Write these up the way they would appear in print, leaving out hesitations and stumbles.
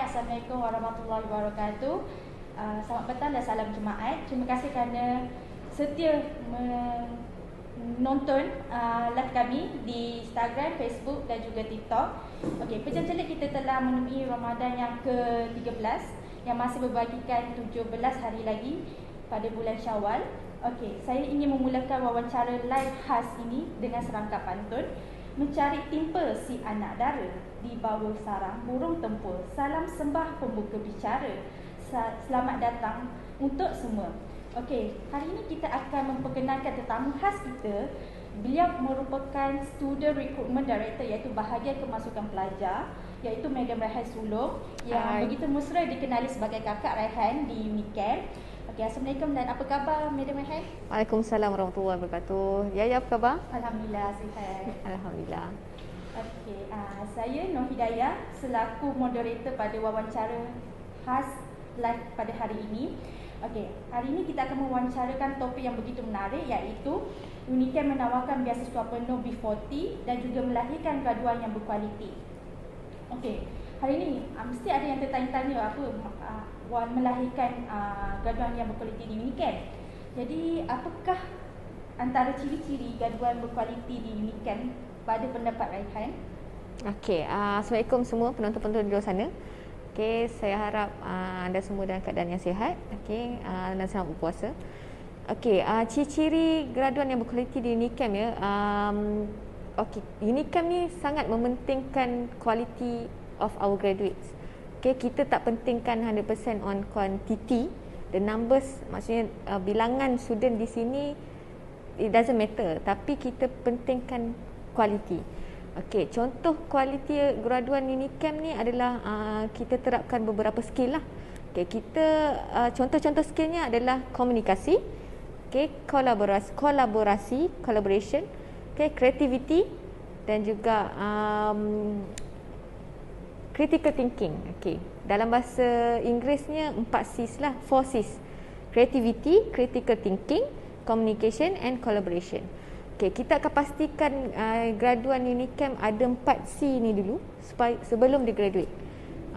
Assalamualaikum warahmatullahi wabarakatuh. Selamat petang dan salam Jumaat. Terima kasih kerana setia menonton live kami di Instagram, Facebook dan juga TikTok. Okey, Pejam Celik kita telah menemui Ramadan yang ke-13 yang masih berbagikan 17 hari lagi pada bulan Syawal. Okey, saya ingin memulakan wawancara live khas ini dengan serangkap pantun. Mencari timpa si anak dara, di bawah sarang burung tempur. Salam sembah pembuka bicara. Selamat datang untuk semua. Okey, hari ini kita akan memperkenalkan tetamu khas kita. Beliau merupakan Student Recruitment Director iaitu bahagian kemasukan pelajar, iaitu Madam Raihan Sulong yang begitu mesra dikenali sebagai kakak Raihan di Unicamp. Okey, Assalamualaikum dan apa khabar Madam Raihan? Waalaikumsalam warahmatullahi wabarakatuh. Ya, apa khabar? Alhamdulillah sihat. Alhamdulillah. Okey, saya Nur Hidayah selaku moderator pada wawancara khas live pada hari ini. Okey, hari ini kita akan mewawancarakan topik yang begitu menarik iaitu Unicamp menawarkan beasiswa penuh B40 dan juga melahirkan graduan yang berkualiti. Okey, hari ini mesti ada yang tertanya-tanya apa melahirkan graduan yang berkualiti di Unicamp. Jadi, apakah antara ciri-ciri graduan berkualiti di Unicamp pada pendapat Raihan? Okey, Assalamualaikum semua penonton-penonton di luar sana. Okey, saya harap anda semua dalam keadaan yang sihat. Okey, dan selamat berpuasa. Okey, ciri-ciri graduan yang berkualiti di Unicamp ya. Okey, Unicamp ni sangat mementingkan quality of our graduates. Okey, kita tak pentingkan 100% on quantity, the numbers, maksudnya bilangan student di sini it doesn't matter, tapi kita pentingkan quality. Okey, contoh quality graduan Unicamp ni adalah kita terapkan beberapa skill lah. Okey, kita contoh-contoh skillnya adalah komunikasi, okey, collaboration, okey, creativity dan juga critical thinking. Okey, dalam bahasa Inggerisnya 4Cs lah, 4Cs. Creativity, critical thinking, communication and collaboration. Okey, kita akan pastikan graduan Unicamp ada 4C ni dulu sebelum dia graduate.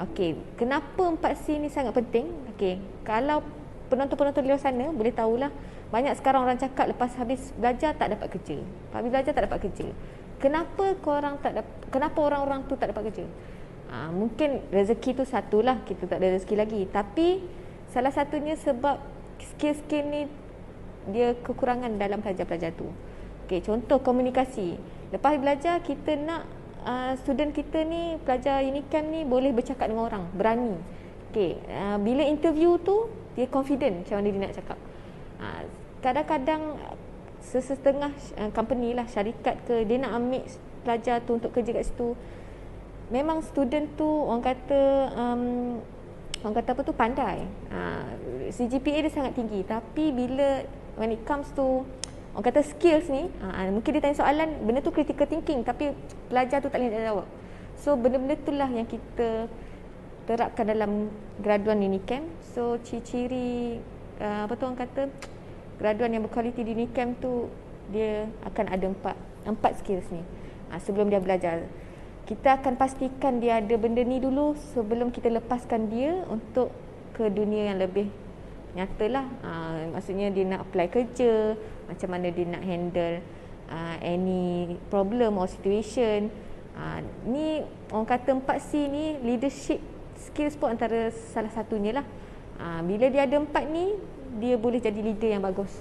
Okey, kenapa 4C ni sangat penting? Okey, kalau penonton-penonton di luar sana boleh tahulah, banyak sekarang orang cakap lepas habis belajar tak dapat kerja. Habis belajar tak dapat kerja. Kenapa orang-orang tu tak dapat kerja? Mungkin rezeki tu satulah, kita tak ada rezeki lagi. Tapi salah satunya sebab skill-skill ni dia kekurangan dalam pelajar-pelajar tu. Okey, contoh komunikasi. Lepas belajar kita nak student kita ni, pelajar Unicamp ni boleh bercakap dengan orang, berani. Okey, bila interview tu dia confident macam mana dia nak cakap. Kadang-kadang sesetengah company lah, syarikat ke, dia nak ambil pelajar tu untuk kerja kat situ. Memang student tu orang kata apa tu, pandai. CGPA dia sangat tinggi, tapi bila when it comes to orang kata skills ni, mungkin dia tanya soalan, benda tu critical thinking tapi pelajar tu tak boleh jawab. So benda-benda itulah yang kita terapkan dalam graduan Unicamp. So ciri-ciri apa tu orang kata graduan yang berkualiti di Unicamp tu, dia akan ada empat skills ni sebelum dia belajar. Kita akan pastikan dia ada benda ni dulu sebelum kita lepaskan dia untuk ke dunia yang lebih nyatalah. Maksudnya dia nak apply kerja, macam mana dia nak handle any problem or situation. Ni orang kata 4C ni, leadership skills pun antara salah satunya lah. Bila dia ada 4 ni, dia boleh jadi leader yang bagus.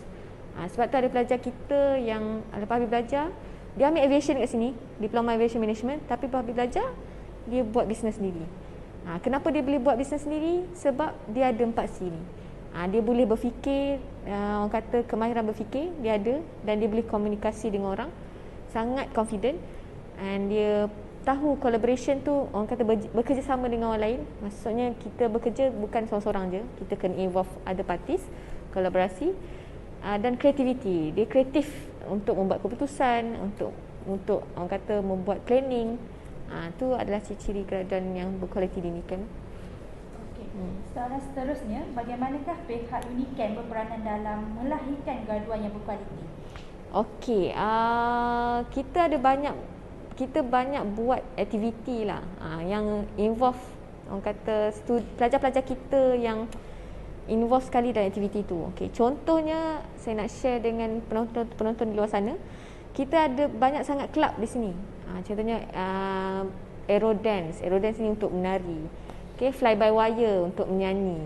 Sebab tu ada pelajar kita yang lepas habis belajar, dia ambil aviation kat sini, diploma aviation management, tapi lepas habis belajar dia buat bisnes sendiri. Kenapa dia boleh buat bisnes sendiri? Sebab dia ada 4C ni. Dia boleh berfikir, orang kata kemahiran berfikir dia ada, dan dia boleh komunikasi dengan orang, sangat confident, and dia tahu collaboration tu, orang kata bekerjasama dengan orang lain. Maksudnya kita bekerja bukan seorang-seorang je, kita kena involve other parties, kolaborasi. Dan creativity, dia kreatif untuk membuat keputusan, untuk orang kata membuat planning. Tu adalah ciri-ciri graduan yang berkualiti di Unicamp. Soalan seterusnya, bagaimanakah pihak Unicamp berperanan dalam melahirkan graduan yang berkualiti? Okey, kita banyak buat aktiviti lah yang involve orang kata pelajar-pelajar kita yang involve sekali dalam aktiviti tu. Okey, contohnya saya nak share dengan penonton di luar sana. Kita ada banyak sangat kelab di sini. Contohnya aerodance ni untuk menari. Okey, fly by wire untuk menyanyi.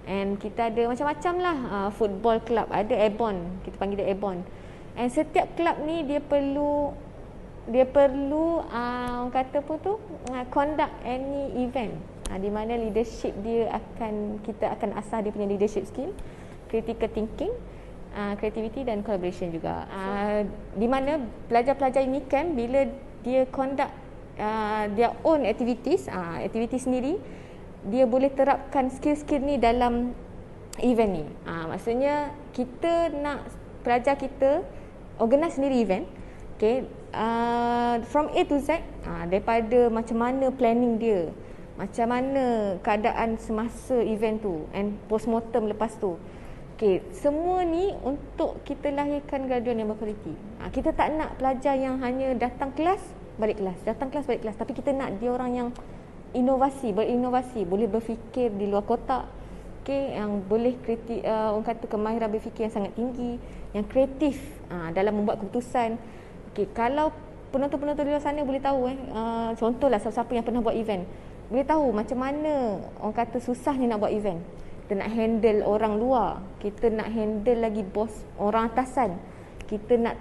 And kita ada macam-macam lah, football club, ada airborne, kita panggil dia airborne. And setiap kelab ni dia perlu orang kata apa tu, conduct any event, di mana leadership dia kita akan asah dia punya leadership skill, critical thinking, creativity dan collaboration juga. Di mana pelajar-pelajar ini kan bila dia conduct their own activities, aktiviti sendiri, dia boleh terapkan skill-skill ni dalam event ni. Maksudnya kita nak pelajar kita organize sendiri event. Okay, from A to Z, daripada macam mana planning dia, macam mana keadaan semasa event tu, and postmortem lepas tu. Okay, semua ni untuk kita lahirkan graduan yang berkualiti. Kita tak nak pelajar yang hanya datang kelas, balik kelas, datang kelas, balik kelas. Tapi kita nak dia orang yang berinovasi, boleh berfikir di luar kotak. Okay, yang boleh orang kata kemahiran berfikir yang sangat tinggi, yang kreatif dalam membuat keputusan. Okay, kalau penonton-penonton di luar sana boleh tahu contohlah siapa-siapa yang pernah buat event, boleh tahu macam mana orang kata susahnya nak buat event. Kita nak handle orang luar, kita nak handle lagi bos, orang atasan, kita nak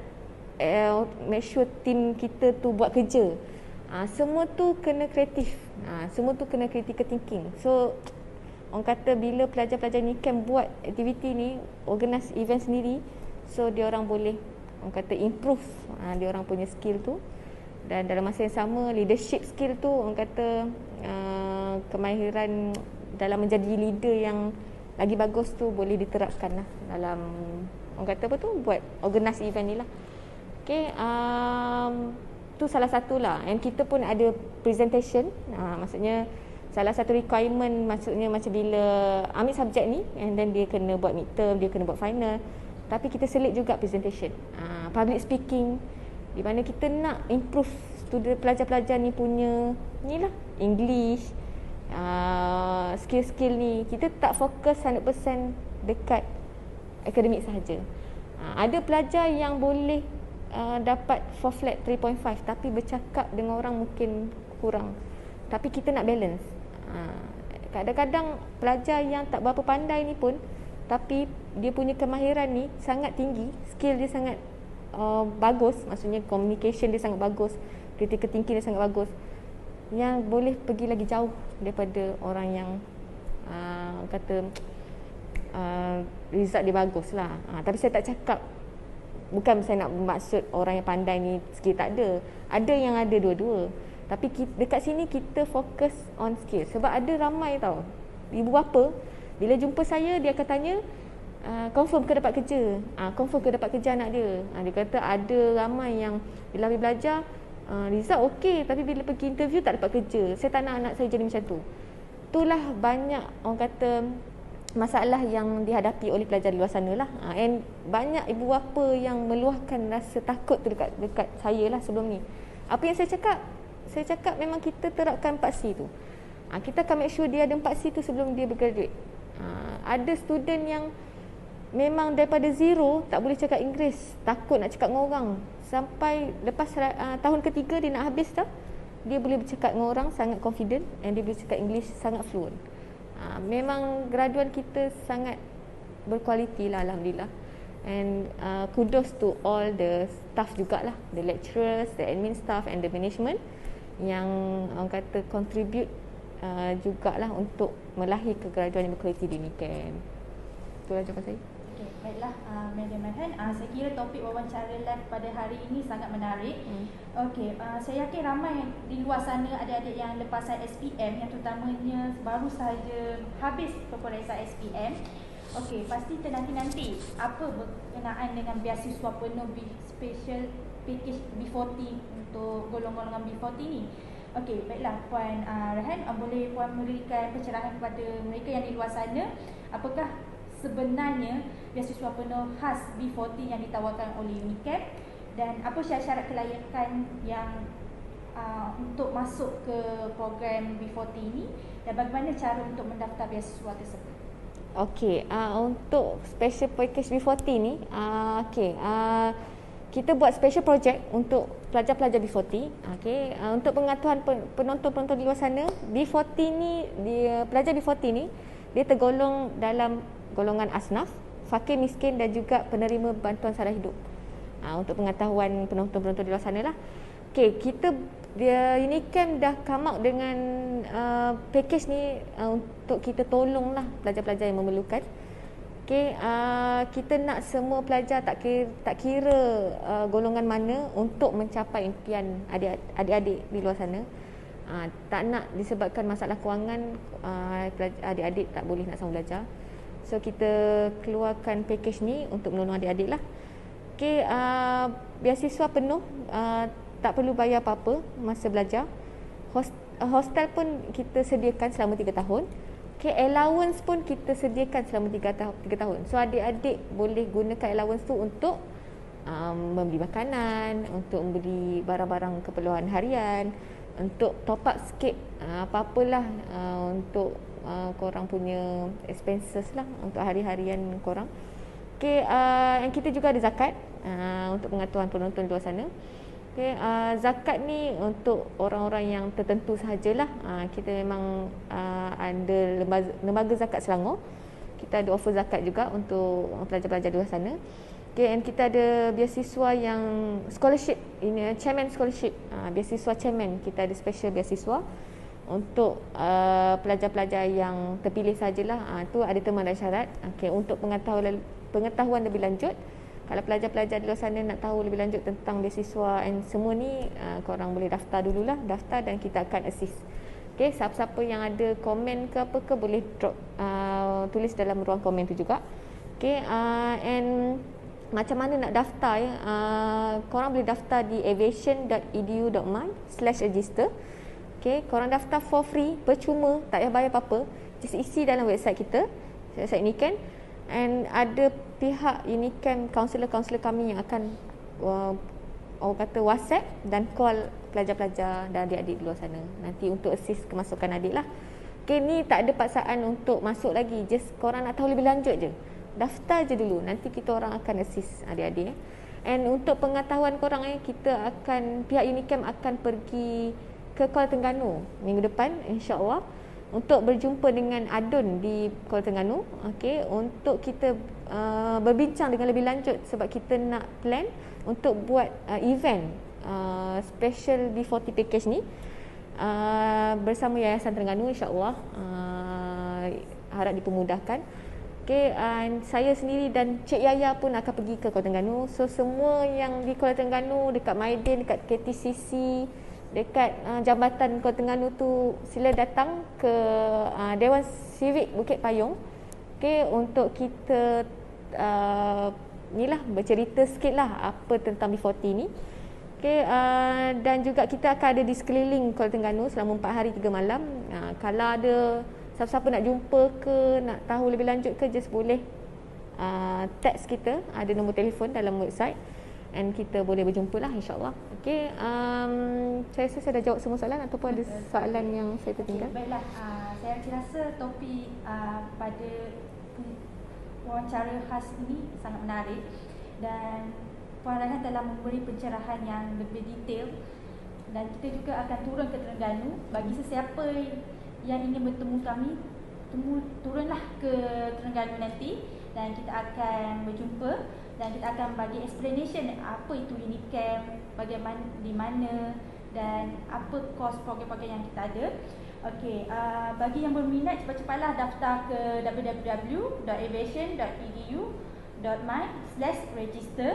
make sure team kita tu buat kerja. Semua tu kena kreatif, semua tu kena critical thinking. So orang kata bila pelajar-pelajar ni kan buat aktiviti ni, organize event sendiri, so dia orang boleh orang kata improve dia orang punya skill tu, dan dalam masa yang sama leadership skill tu orang kata kemahiran dalam menjadi leader yang lagi bagus tu boleh diterapkan lah dalam orang kata apa tu, buat organize event ni lah. Okay, tu salah satu lah. And kita pun ada presentation, maksudnya salah satu requirement, maksudnya macam bila ambil subjek ni and then dia kena buat midterm, dia kena buat final, tapi kita selit juga presentation, public speaking, di mana kita nak improve student pelajar-pelajar ni punya ni lah, English, skill-skill ni. Kita tak fokus 100% dekat akademik sahaja. Ada pelajar yang boleh dapat 4 flat 3.5 tapi bercakap dengan orang mungkin kurang, tapi kita nak balance. Kadang-kadang pelajar yang tak berapa pandai ni pun, tapi dia punya kemahiran ni sangat tinggi, skill dia sangat bagus, maksudnya communication dia sangat bagus, critical thinking dia sangat bagus, yang boleh pergi lagi jauh daripada orang yang kata result dia bagus lah. Tapi saya tak cakap, bukan saya nak bermaksud orang yang pandai ni skill tak ada. Ada yang ada dua-dua. Tapi dekat sini kita fokus on skill. Sebab ada ramai tau ibu bapa, bila jumpa saya dia akan tanya, confirm ke dapat kerja? Confirm ke dapat kerja anak dia? Dia kata ada ramai yang bila habis belajar result okey, tapi bila pergi interview tak dapat kerja. Saya tak nak anak saya jadi macam tu. Itulah banyak orang kata masalah yang dihadapi oleh pelajar di luar sana lah. And banyak ibu bapa yang meluahkan rasa takut tu dekat saya lah sebelum ni. Apa yang saya cakap? Saya cakap memang kita terapkan 4C tu. Kita akan make sure dia ada 4C tu sebelum dia bergraduate. Ada student yang memang daripada zero tak boleh cakap Inggeris, takut nak cakap dengan orang, sampai lepas tahun ketiga dia nak habis dah, dia boleh bercakap dengan orang sangat confident, and dia boleh cakap English sangat fluent. Memang graduan kita sangat berkualiti lah, Alhamdulillah. And kudos to all the staff jugalah, the lecturers, the admin staff and the management yang orang kata contribute jugalah untuk melahirkan graduan yang berkualiti di NIKEM. Itulah jawapan saya. Okay, baiklah Madam Marhan, saya kira topik wawancara live pada hari ini sangat menarik. Okey, saya yakin ramai di luar sana adik-adik yang lepasan SPM, yang terutamanya baru sahaja habis peperiksaan SPM. Okey, pasti ternanti-nanti apa berkenaan dengan beasiswa penuh special package B40 untuk golongan-golongan B40 ni. Okey, baiklah Puan Rehan, boleh Puan memberikan pencerahan kepada mereka yang di luar sana, apakah sebenarnya beasiswa penuh khas B40 yang ditawarkan oleh UNICAP, dan apa syarat-syarat kelayakan yang untuk masuk ke program B40 ini dan bagaimana cara untuk mendaftar beasiswa tersebut? Okey, untuk special package B40 ni, kita buat special project untuk pelajar-pelajar B40. Okey, untuk pengetahuan penonton-penonton di luar sana, B40 ni, pelajar B40 ni dia tergolong dalam golongan asnaf, fakir miskin dan juga penerima bantuan sara hidup. Untuk pengetahuan penonton-penonton di luar sana lah. Okey, Unicam dah come out dengan package ni untuk kita tolong lah pelajar-pelajar yang memerlukan. Okey, kita nak semua pelajar tak kira golongan mana untuk mencapai impian adik-adik di luar sana. Tak nak disebabkan masalah kewangan adik-adik tak boleh nak sama belajar. So kita keluarkan package ni untuk menolong adik-adik lah. Okey, beasiswa penuh, tak perlu bayar apa-apa masa belajar. Hostel pun kita sediakan selama 3 tahun. Okay, allowance pun kita sediakan selama 3 tahun. So adik-adik boleh gunakan allowance tu untuk membeli makanan, untuk membeli barang-barang keperluan harian, untuk top up sikit apa-apalah untuk korang punya expenses lah untuk hari-harian korang. Okay, and kita juga ada zakat untuk pengetahuan penonton di luar sana. Okay, zakat ni untuk orang-orang yang tertentu sahajalah. Kita memang ada lembaga zakat Selangor. Kita ada offer zakat juga untuk pelajar-pelajar di luar sana. Okay, and kita ada beasiswa yang scholarship, ini chairman scholarship, beasiswa chairman. Kita ada special beasiswa untuk pelajar-pelajar yang terpilih sajalah. Tu ada terma dan syarat. Okay, untuk pengetahuan lebih lanjut, kalau pelajar-pelajar di luar sana nak tahu lebih lanjut tentang beasiswa and semua ni, korang boleh daftar dululah, daftar dan kita akan assist. Okay, siapa-siapa yang ada komen ke apa ke boleh drop, tulis dalam ruang komen tu juga. Okay, and macam mana nak daftar ya? Korang boleh daftar di aviation.edu.my/register. Okay, korang daftar for free, percuma, tak payah bayar apa-apa. Just isi dalam website kita, website Unicam. And ada pihak Unicam, kaunselor-kaunselor kami yang akan orang kata WhatsApp dan call pelajar-pelajar dan adik-adik di luar sana nanti untuk assist kemasukan adik lah. Okay, ni tak ada paksaan untuk masuk lagi, just korang nak tahu lebih lanjut je, daftar je dulu, nanti kita orang akan assist adik-adik. And untuk pengetahuan korang, kita akan, pihak Unicam akan pergi ke Kuala Terengganu minggu depan insya-Allah untuk berjumpa dengan Adun di Kuala Terengganu. Okey, untuk kita berbincang dengan lebih lanjut sebab kita nak plan untuk buat event special B40 package ni bersama Yayasan Terengganu insya-Allah, harap dipermudahkan. Okey, saya sendiri dan Cik Yaya pun akan pergi ke Kuala Terengganu. So semua yang di Kuala Terengganu, dekat Maidin, dekat KTCC, dekat Jambatan Kuala Terengganu tu, sila datang ke Dewan Sivik Bukit Payung. Okey, untuk kita inilah bercerita sikitlah apa tentang B40 ni. Okey, dan juga kita akan ada di sekeliling Kuala Terengganu selama 4 hari 3 malam. Kalau ada siapa-siapa nak jumpa ke, nak tahu lebih lanjut ke, just boleh text kita, ada nombor telefon dalam website, and kita boleh berjumpa lah insyaAllah. Okay, saya rasa saya dah jawab semua soalan ataupun ada soalan yang saya tertinggal. Baiklah, saya rasa topik pada wawancara khas ini sangat menarik dan Puan Raihan telah memberi pencerahan yang lebih detail, dan kita juga akan turun ke Terengganu. Bagi sesiapa yang ingin bertemu kami, turunlah ke Terengganu nanti dan kita akan berjumpa dan kita akan bagi explanation apa itu Unicam, bagaimana, di mana dan apa kos program-program yang kita ada. Okey, bagi yang berminat, cepat-cepatlah daftar ke www.aviation.edu.my/register.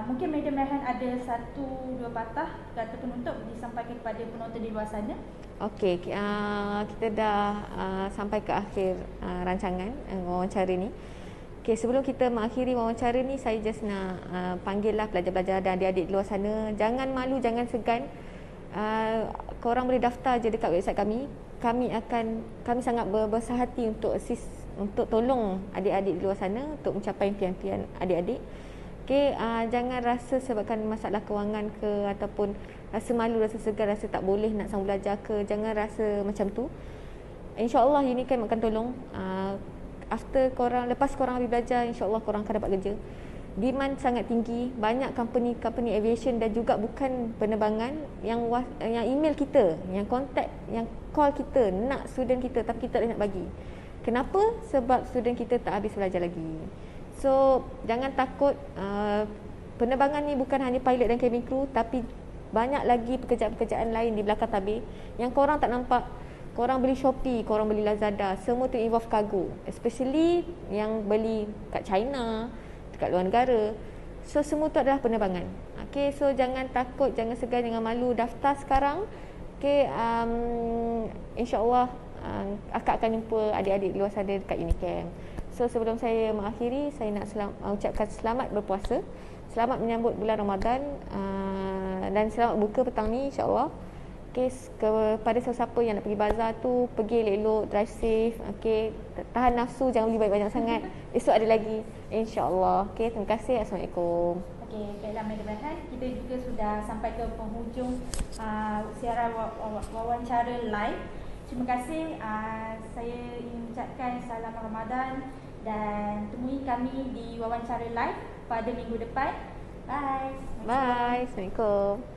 Mungkin Madam Raihan ada 1-2 patah kata penutup disampaikan kepada penonton di luar sana. Okey, kita dah sampai ke akhir rancangan wawancara ni. Okey, sebelum kita mengakhiri wawancara ni, saya just nak panggillah pelajar-pelajar dan adik-adik di luar sana, jangan malu, jangan segan. Korang boleh daftar je dekat website kami. Kami sangat berbesar hati untuk assist, untuk tolong adik-adik di luar sana untuk mencapai impian-impian adik-adik. Okey, jangan rasa sebabkan masalah kewangan ke ataupun rasa malu, rasa segan, rasa tak boleh nak sambung belajar ke, jangan rasa macam tu. InsyaAllah ini kan akan tolong. Lepas korang habis belajar, InsyaAllah korang akan dapat kerja. Demand sangat tinggi, banyak company aviation dan juga bukan penerbangan yang email kita, yang contact, yang call kita nak student kita tapi kita tak nak bagi. Kenapa? Sebab student kita tak habis belajar lagi. So jangan takut, penerbangan ni bukan hanya pilot dan cabin crew, tapi banyak lagi pekerjaan-pekerjaan lain di belakang tabir yang korang tak nampak. Korang beli Shopee, korang beli Lazada, semua tu involve kargo, especially yang beli kat China, dekat luar negara. So semua tu adalah penerbangan. Okay, so jangan takut, jangan segan, jangan malu, daftar sekarang. Okay, InsyaAllah akak akan jumpa adik-adik di luar sana dekat Unicamp. So sebelum saya mengakhiri, saya nak ucapkan selamat berpuasa, selamat menyambut bulan Ramadan, dan selamat buka petang ni insyaAllah. Okay, kepada sesiapa yang nak pergi bazar tu, pergi elok-elok, drive safe. Okay, tahan nafsu, jangan beli banyak-banyak sangat. Esok ada lagi, insyaAllah. Okay, terima kasih. Assalamualaikum. Okey, baiklah mudah-mudahan kita juga sudah sampai ke penghujung siaran wawancara live. Terima kasih. Saya ingin mengucapkan salam Ramadan dan temui kami di wawancara live pada minggu depan. Bye. Bye. Assalamualaikum.